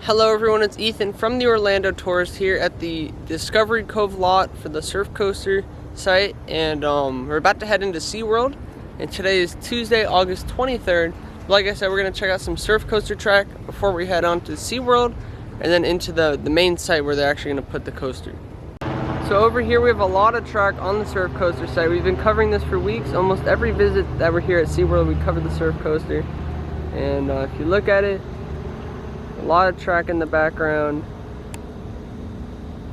Hello everyone, it's Ethan from the Orlando Tourist here at the Discovery Cove lot for the Surf Coaster site, and we're about to head into SeaWorld, and today is Tuesday, August 23rd. Like I said, we're going to check out some surf coaster track before we head on to SeaWorld and then into the main site where they're actually going to put the coaster. So over here we have a lot of track on the surf coaster site. We've been covering this for weeks. Almost every visit that we're here at SeaWorld, we cover the surf coaster, and if you look at it, a lot of track in the background.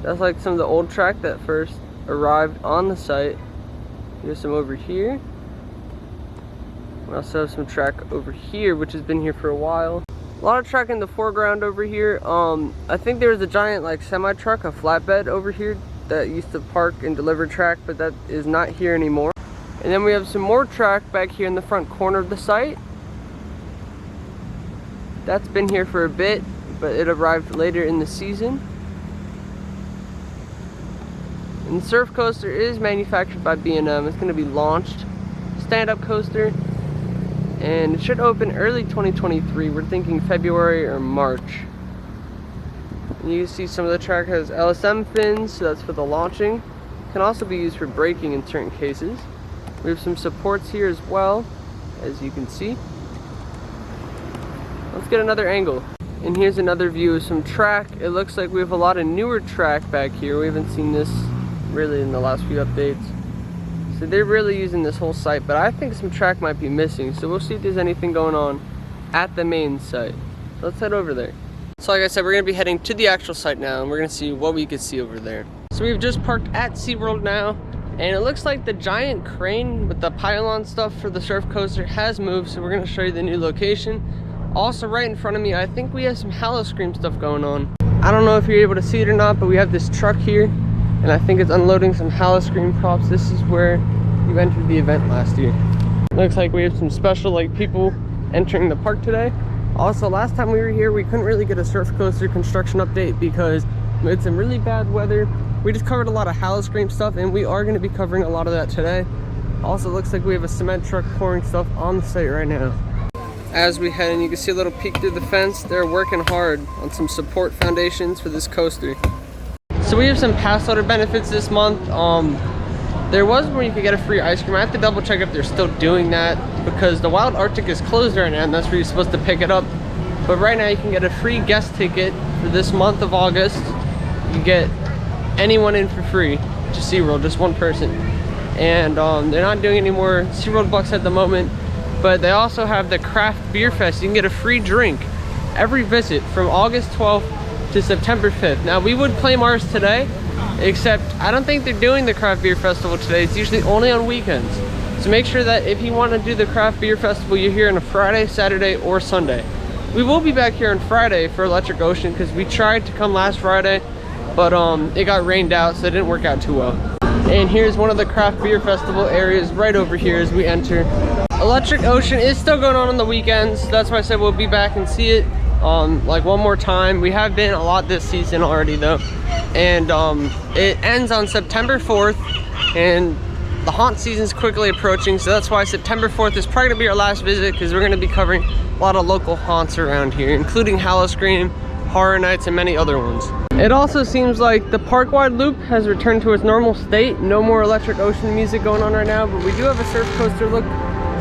That's like some of the old track that first arrived on the site. Here's some over here. We also have some track over here, which has been here for a while. A lot of track in the foreground over here. I think there was a giant like semi truck, a flatbed over here that used to park and deliver track, but that is not here anymore. And then we have some more track back here in the front corner of the site. That's been here for a bit, but it arrived later in the season. And the surf coaster is manufactured by B&M. It's going to be launched. Stand-up coaster. And it should open early 2023. We're thinking February or March. And you can see some of the track has LSM fins, so that's for the launching. It can also be used for braking in certain cases. We have some supports here as well, as you can see. Let's get another angle. And here's another view of some track. It looks like we have a lot of newer track back here. We haven't seen this really in the last few updates. So they're really using this whole site, but I think some track might be missing. So we'll see if there's anything going on at the main site. So let's head over there. So like I said, we're gonna be heading to the actual site now, and we're gonna see what we could see over there. So we've just parked at SeaWorld now, and it looks like the giant crane with the pylon stuff for the surf coaster has moved, so we're gonna show you the new location. Also right in front of me, I think we have some Howl-O-Scream stuff going on. I don't know if you're able to see it or not, but we have this truck here, and I think it's unloading some Howl-O-Scream props. This is where you entered the event last year. Looks like we have some special like people entering the park today. Also, last time we were here, we couldn't really get a surf coaster construction update because we had some really bad weather. We just covered a lot of Howl-O-Scream stuff, and we are going to be covering a lot of that today. Also, looks like we have a cement truck pouring stuff on the site right now. As we head in, you can see a little peek through the fence. They're working hard on some support foundations for this coaster. So we have some passholder benefits this month. There was where you could get a free ice cream. I have to double check if they're still doing that because the Wild Arctic is closed right now, and that's where you're supposed to pick it up. But right now you can get a free guest ticket for this month of August. You get anyone in for free to SeaWorld, just one person. And they're not doing any more SeaWorld bucks at the moment. But they also have the craft beer fest. You can get a free drink every visit from August 12th to September 5th. Now we would claim ours today, except I don't think they're doing the craft beer festival today. It's usually only on weekends. So make sure that if you want to do the craft beer festival, you're here on a Friday, Saturday, or Sunday. We will be back here on Friday for Electric Ocean because we tried to come last Friday, but it got rained out, so it didn't work out too well. And here's one of the craft beer festival areas right over here as we enter. Electric Ocean is still going on the weekends. That's why I said we'll be back and see it like one more time. We have been a lot this season already though. And it ends on September 4th, and the haunt season is quickly approaching, so that's why September 4th is probably gonna be our last visit because we're gonna be covering a lot of local haunts around here, including Howl-O-Scream, Horror Nights, and many other ones. It also seems like the park-wide loop has returned to its normal state. No more Electric Ocean music going on right now, but we do have a surf coaster look.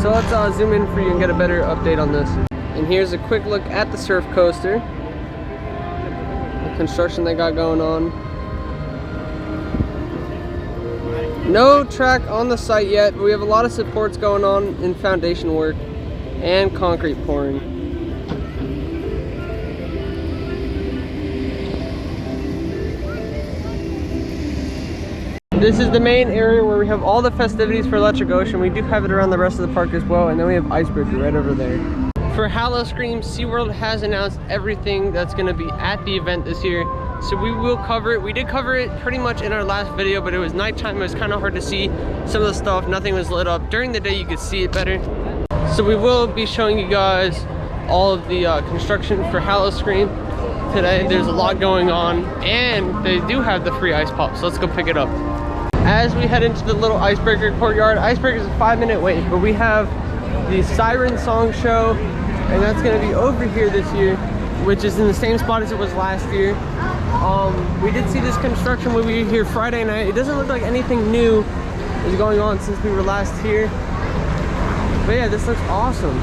So let's zoom in for you and get a better update on this. And here's a quick look at the surf coaster. The construction they got going on. No track on the site yet, but we have a lot of supports going on in foundation work and concrete pouring. This is the main area where we have all the festivities for Electric Ocean. We do have it around the rest of the park as well, and then we have Icebreaker right over there. For Howl-O-Scream, SeaWorld has announced everything that's going to be at the event this year, so we will cover it. We did cover it pretty much in our last video, but it was nighttime. It was kind of hard to see some of the stuff. Nothing was lit up. During the day, you could see it better. So we will be showing you guys all of the construction for Howl-O-Scream today. There's a lot going on, and they do have the free ice pop, so let's go pick it up. As we head into the little Icebreaker courtyard, Icebreaker is a 5-minute wait, but we have the Siren Song Show, and that's going to be over here this year. which is in the same spot as it was last year. We did see this construction when we were here Friday night. It doesn't look like anything new is going on since we were last here. But yeah, this looks awesome.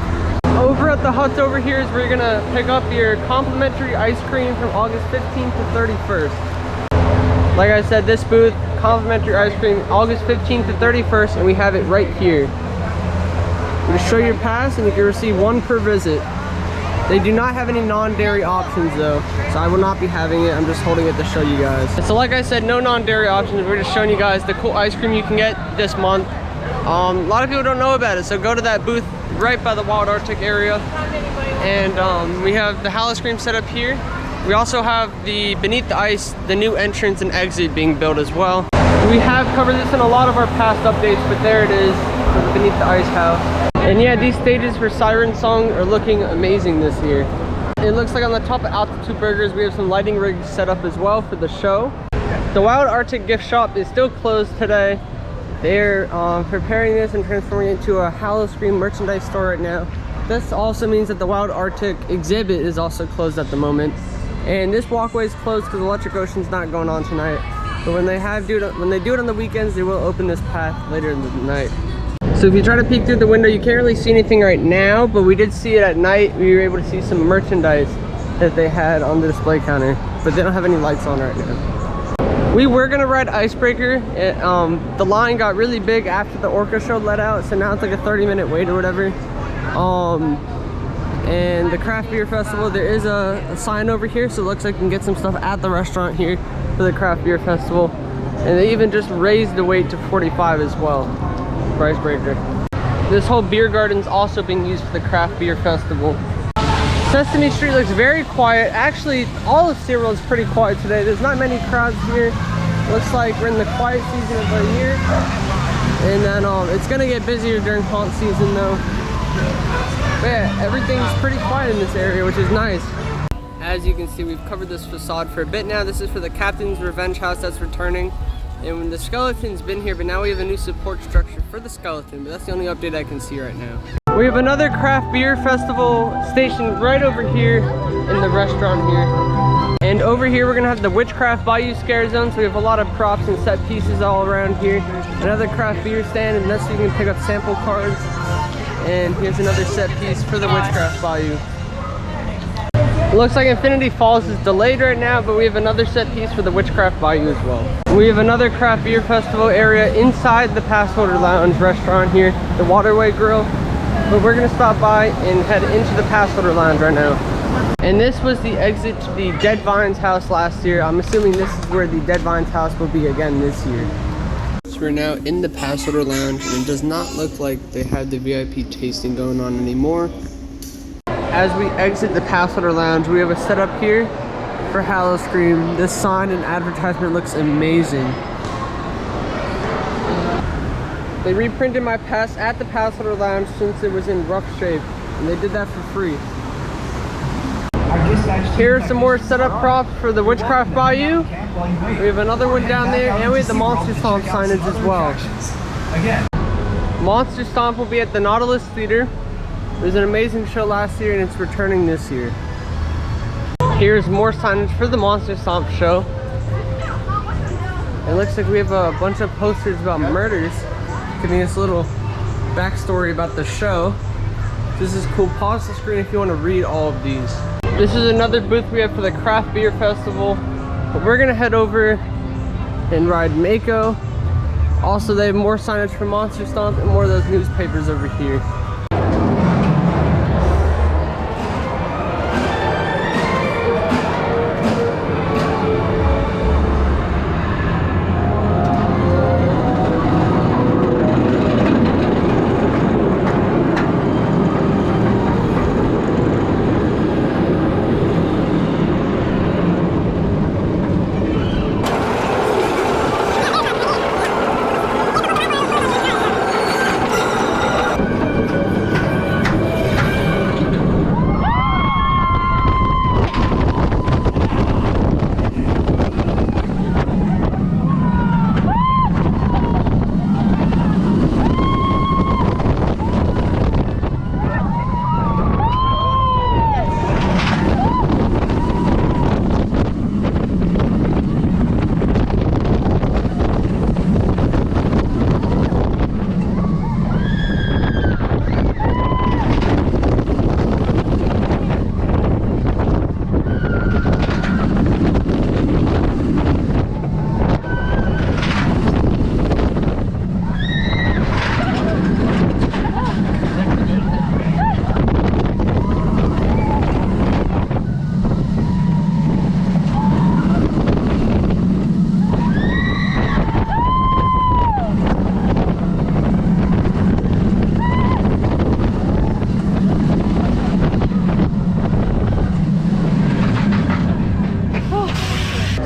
Over at the huts over here is where you're gonna pick up your complimentary ice cream from August 15th to 31st. Like I said, this booth, complimentary ice cream, August 15th to 31st, and we have it right here. You just show your pass and you can receive one per visit. They do not have any non-dairy options though, so I will not be having it. I'm just holding it to show you guys. And so like I said, no non-dairy options. We're just showing you guys the cool ice cream you can get this month. A lot of people don't know about it, so go to that booth right by the Wild Arctic area. And we have the Howl-O-Scream set up here. We also have the Beneath the Ice, the new entrance and exit being built as well. We have covered this in a lot of our past updates, but there it is for the Beneath the Ice house. And yeah, these stages for Siren Song are looking amazing this year. It looks like on the top of Altitude Burgers, we have some lighting rigs set up as well for the show. The Wild Arctic gift shop is still closed today. They're preparing this and transforming it into a Howl-O-Scream merchandise store right now. This also means that the Wild Arctic exhibit is also closed at the moment. And this walkway is closed because Electric Ocean's not going on tonight. But when they do it on the weekends, they will open this path later in the night. So if you try to peek through the window, you can't really see anything right now, but we did see it at night. We were able to see some merchandise that they had on the display counter, but they don't have any lights on right now. We were gonna ride Icebreaker. The line got really big after the Orca show let out, so now it's like a 30-minute wait or whatever. And the craft beer festival, there is a sign over here, so it looks like you can get some stuff at the restaurant here for the craft beer festival. And they even just raised the weight to 45 as well for Icebreaker. This whole beer garden's also being used for the craft beer festival. Sesame Street looks very quiet. Actually, all of SeaWorld is pretty quiet today. There's not many crowds here. Looks like we're in the quiet season of the year. And then it's gonna get busier during haunt season though. But yeah, everything's pretty quiet in this area, which is nice. As you can see, we've covered this facade for a bit now. This is for the Captain's Revenge House that's returning. And when the skeleton's been here, but now we have a new support structure for the skeleton. But that's the only update I can see right now. We have another craft beer festival station right over here in the restaurant here. And over here, we're gonna have the Witchcraft Bayou Scare Zone. So we have a lot of props and set pieces all around here. Another craft beer stand, and that's so you can pick up sample cards. And here's another set piece for the Witchcraft Bayou. It looks like Infinity Falls is delayed right now, but we have another set piece for the Witchcraft Bayou as well. We have another craft beer festival area inside the Passholder Lounge restaurant here, the Waterway Grill. But we're gonna stop by and head into the Passholder Lounge right now. And this was the exit to the Dead Vines house last year. I'm assuming this is where the Dead Vines house will be again this year. So we're now in the Passholder Lounge, and it does not look like they have the VIP tasting going on anymore. As we exit the Passholder Lounge, we have a setup here for Howl-O-Scream. This sign and advertisement looks amazing. They reprinted my pass at the Passholder Lounge since it was in rough shape, and they did that for free. Here are some more setup props for the Witchcraft Bayou. We have another one down there, and we have the Monster Stomp signage as well. Monster Stomp will be at the Nautilus Theater. It was an amazing show last year, and it's returning this year. Here's more signage for the Monster Stomp show. It looks like we have a bunch of posters about murders, giving us a little backstory about the show. This is cool. Pause the screen if you want to read all of these. This is another booth we have for the Craft Beer Festival. But we're gonna head over and ride Mako. Also, they have more signage for Monster Stomp and more of those newspapers over here.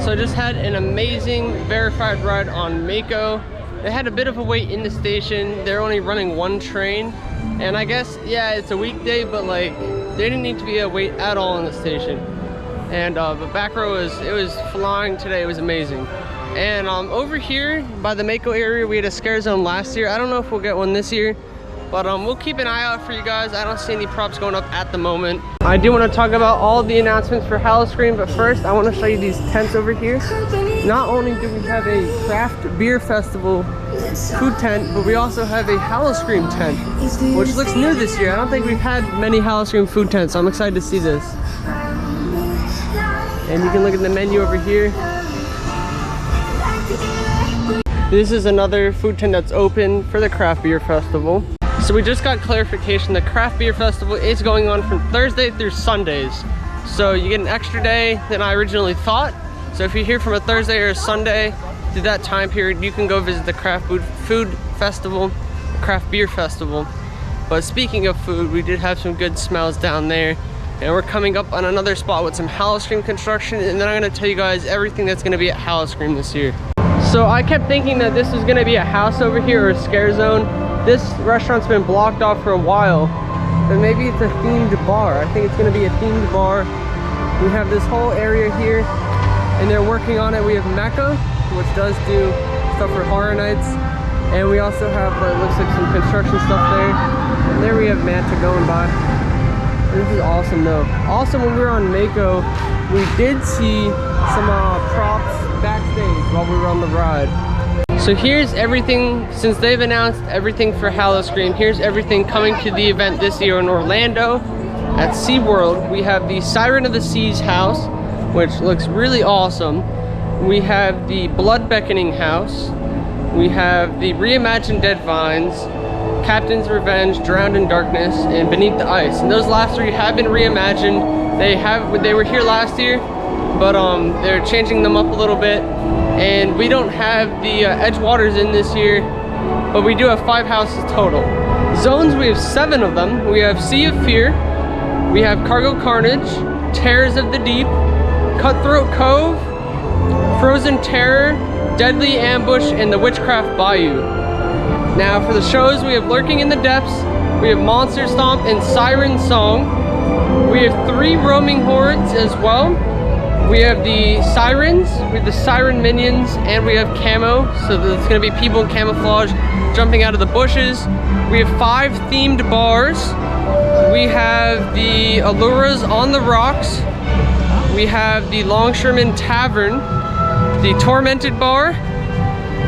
So I just had an amazing verified ride on Mako. They had a bit of a wait in the station. They're only running one train. And I guess, yeah, it's a weekday, but like, there didn't need to be a wait at all in the station. And the back row it was flying today. It was amazing. And over here by the Mako area, we had a scare zone last year. I don't know if we'll get one this year, but we'll keep an eye out for you guys. I don't see any props going up at the moment. I do want to talk about all the announcements for Howl-O-Scream, but first I want to show you these tents over here. Not only do we have a craft beer festival food tent, but we also have a Howl-O-Scream tent, which looks new this year. I don't think we've had many Howl-O-Scream food tents, so I'm excited to see this. And you can look at the menu over here. This is another food tent that's open for the craft beer festival. So we just got clarification. The craft beer festival is going on from Thursday through Sundays. So you get an extra day than I originally thought. So if you're here from a Thursday or a Sunday through that time period, you can go visit the craft food festival, craft beer festival. But speaking of food, we did have some good smells down there. And we're coming up on another spot with some Howl-O-Scream construction. And then I'm gonna tell you guys everything that's gonna be at Howl-O-Scream this year. So I kept thinking that this was gonna be a house over here or a scare zone. This restaurant's been blocked off for a while, but maybe it's a themed bar. I think it's gonna be a themed bar. We have this whole area here, and they're working on it. We have Mecca, which does do stuff for horror nights, and we also have it looks like some construction stuff there. And there we have Manta going by. This is awesome though. Also, when we were on Mako, we did see some props backstage while we were on the ride. So here's everything, since they've announced everything for Howl-O-Scream, here's everything coming to the event this year in Orlando at SeaWorld. We have the Siren of the Seas house, which looks really awesome. We have the Blood Beckoning house. We have the Reimagined Dead Vines, Captain's Revenge, Drowned in Darkness, and Beneath the Ice. And those last three have been reimagined. They were here last year, but they're changing them up a little bit. And we don't have the Edgewaters in this year, but we do have 5 houses total. Zones, we have 7 of them. We have Sea of Fear, we have Cargo Carnage, Terrors of the Deep, Cutthroat Cove, Frozen Terror, Deadly Ambush, and the Witchcraft Bayou. Now for the shows, we have Lurking in the Depths, we have Monster Stomp, and Siren Song. We have 3 Roaming Hordes as well. We have the Sirens, we have the Siren Minions, and we have Camo. So there's gonna be people in camouflage jumping out of the bushes. We have 5 themed bars. We have the Alluras on the Rocks. We have the Longshoreman Tavern, the Tormented Bar.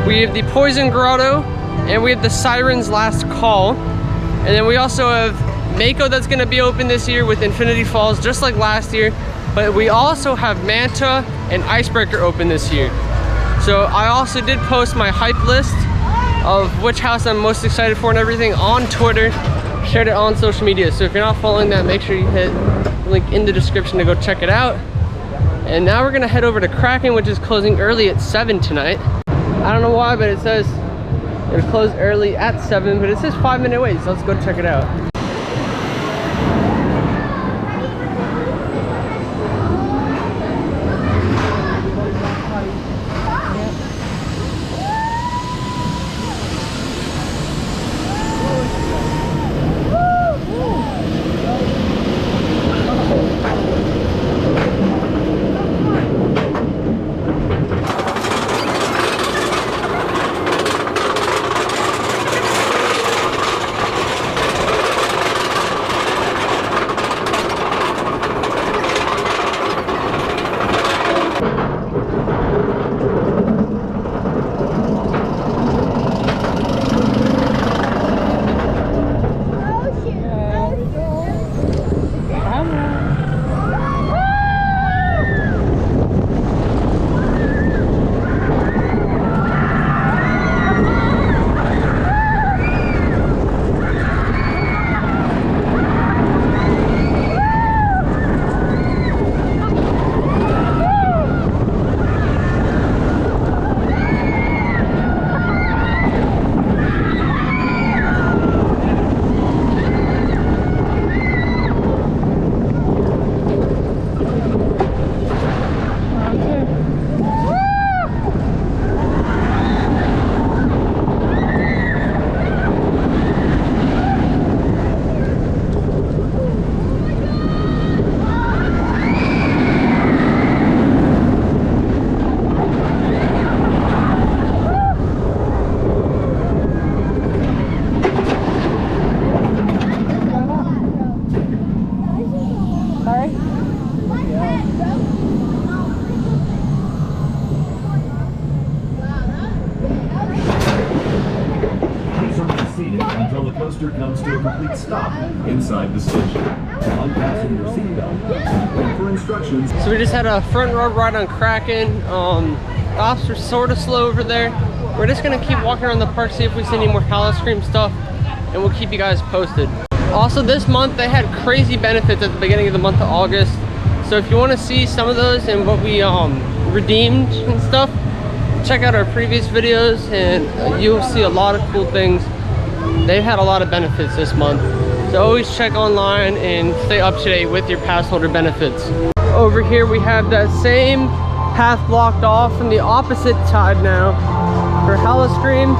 We have the Poison Grotto, and we have the Siren's Last Call. And then we also have Mako that's gonna be open this year with Infinity Falls, just like last year. But we also have Manta and Icebreaker open this year. So I also did post my hype list of which house I'm most excited for and everything on Twitter. Shared it on social media. So if you're not following that, make sure you hit the link in the description to go check it out. And now we're gonna head over to Kraken, which is closing early at 7 tonight. I don't know why, but it says it'll close early at 7, but it says 5-minute wait, so let's go check it out. inside the station. Unfasten your seatbelt. Wait for instructions. So we just had a front row ride on Kraken. The officer's sort of slow over there. We're just gonna keep walking around the park, see if we see any more Howl-O-Scream stuff, and we'll keep you guys posted. Also this month, they had crazy benefits at the beginning of the month of August. So if you wanna see some of those and what we redeemed and stuff, check out our previous videos and you'll see a lot of cool things. They've had a lot of benefits this month. So always check online and stay up to date with your pass holder benefits. Over here we have that same path blocked off from the opposite side now for Howl-O-Scream.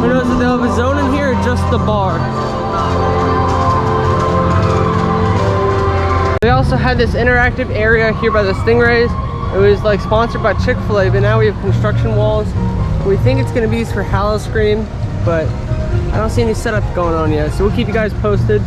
Who knows if they'll have a zone in here or just the bar. They also had this interactive area here by the Stingrays. It was like sponsored by Chick-fil-A, but now we have construction walls. We think it's gonna be used for Howl-O-Scream, but I don't see any setup going on yet. So we'll keep you guys posted.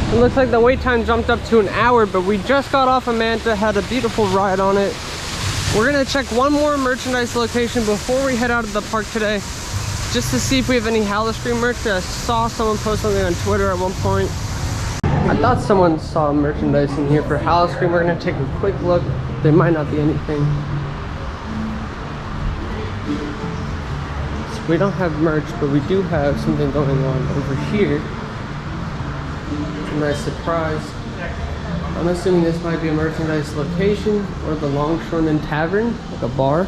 It looks like the wait time jumped up to an hour, but we just got off of Manta, had a beautiful ride on it. We're gonna check one more merchandise location before we head out of the park today, just to see if we have any Howl-O-Scream merch. I saw someone post something on Twitter at one point. I thought someone saw merchandise in here for Howl-O-Scream. We're gonna take a quick look. There might not be anything. So we don't have merch, but we do have something going on over here. Nice surprise. I'm assuming this might be a merchandise location or the Longshoreland Tavern, like a bar.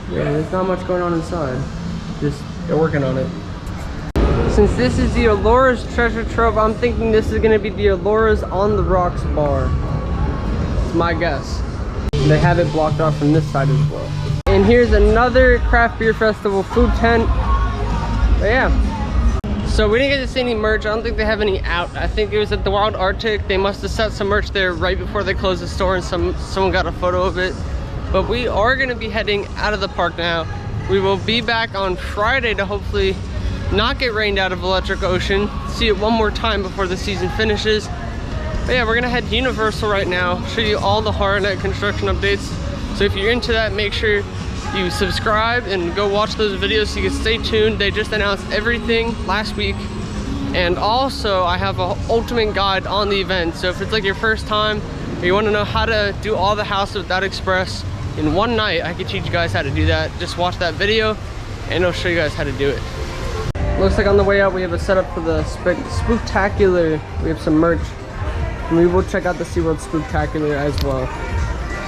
Yeah, there's not much going on inside. Just they're working on it. Since this is the Alora's Treasure Trove, I'm thinking this is gonna be the Alora's On the Rocks bar. It's my guess. They have it blocked off from this side as well. And here's another craft beer festival food tent. But yeah. So we didn't get to see any merch. I don't think they have any out. I think it was at the Wild Arctic. They must have set some merch there right before they closed the store and someone got a photo of it. But we are gonna be heading out of the park now. We will be back on Friday to hopefully not get rained out of Electric Ocean. See it one more time before the season finishes. But yeah, we're gonna head to Universal right now. Show you all the Horror Night construction updates. So if you're into that, make sure you subscribe and go watch those videos so you can stay tuned. They just announced everything last week. And also I have an ultimate guide on the event. So if it's like your first time or you want to know how to do all the House Without Express in one night, I can teach you guys how to do that. Just watch that video and it'll show you guys how to do it. Looks like on the way out we have a setup for the Spooktacular. We have some merch and we will check out the SeaWorld Spooktacular as well.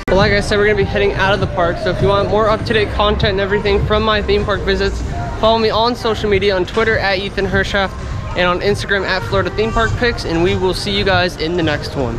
But like I said, we're gonna be heading out of the park. So if you want more up-to-date content and everything from my theme park visits, follow me on social media, on Twitter at Ethan Hershaft and on Instagram at Florida Theme Park Pics, and we will see you guys in the next one.